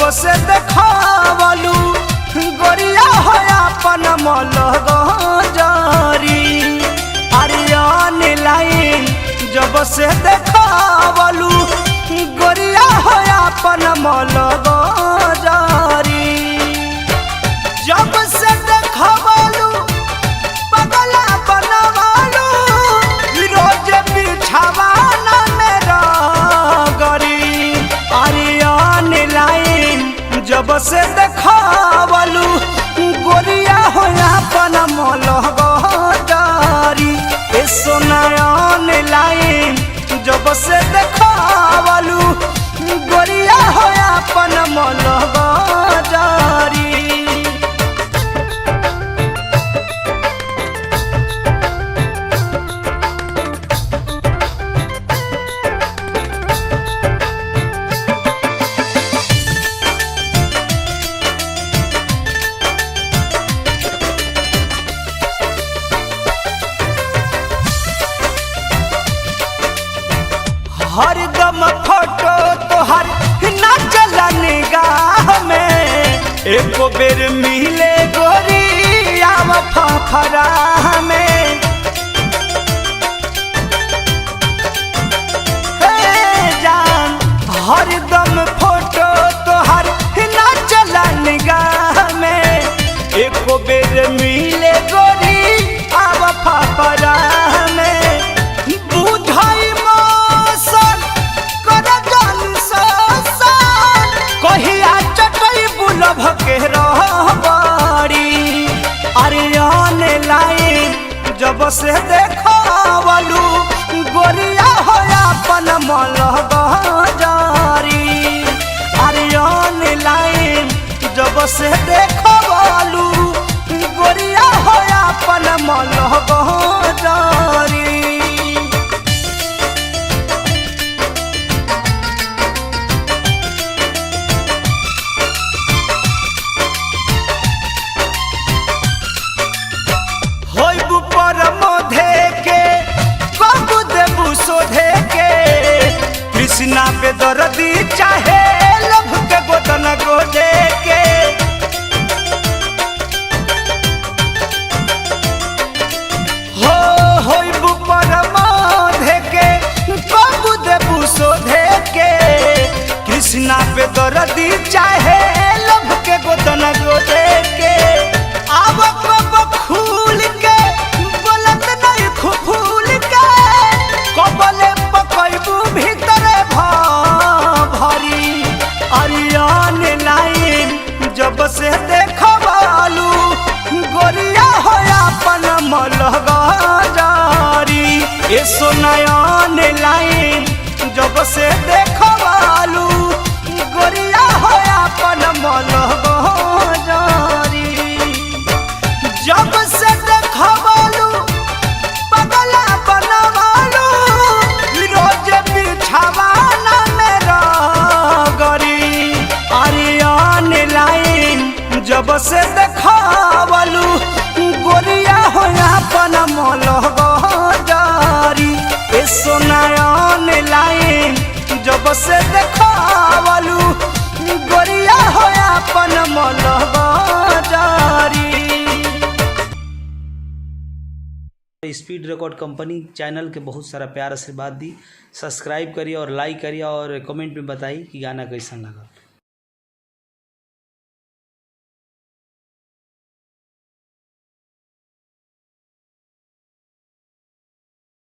जब से देखावलू गोरिया हो अपन मलगजारी। आर्यन लाइन जब से देखावलू गोरिया हो अपन मलगजारी। जब से देखावलू पगला बनवालू रोज बिछावाना मेरा गरी। आर्यन लाइन जब से देखावलू गोरिया हो अपन मलगजारी। ए सोनायन लाइन जब से देखावलू गोरिया हो अपन मलगजारी। हरदम फोटो तोहर ना चला निगाह में। एको बेर मिले गोरी आव फफरा में। हे जान हरदम फोटो तोहर ना चला निगाह में। एको बेर मिले गोरी आव फफरा में। बुझाई कहिया चटई बुलभ के रहबारी। आर्यन लाइन जब से देखावलू गोरिया हो अपन मलगजारी। आर्यन लाइन जब से देखावलू गोरिया हो अपन मलगजारी। कृष्णा पे दर्दी चाहे लभ के गोदन गोदे के। होइबू परमोधे के कबू देबू सोधे के। कृष्णा पे दर्दी चाहे लभ के गोदन गोदे के। आब कब खूल के बोलत नहीं फूल के। कबले पकैबू भीतर भरी। आर्यन लाइन जब से देखावलू गोरिया हो अपन मलगजारी। ए सोनायन लाइन जब से देखावलू गोरिया हो अपन मलगजारी। जब से देखावलू पगला बनवालू रोज बिछावाना मेरा गरी। आर्यन लाइन जब से देखावलू गोरिया हो अपन मलगजारी। ए सोनायन लाइन जब से देखावलू गोरिया हो अपन मलगजारी। स्पीड रिकॉर्ड कंपनी चैनल के बहुत सारा प्यार आशीर्वाद दी। सब्सक्राइब करिए और लाइक करिए और कमेंट में बताइए कि गाना कैसा लगा।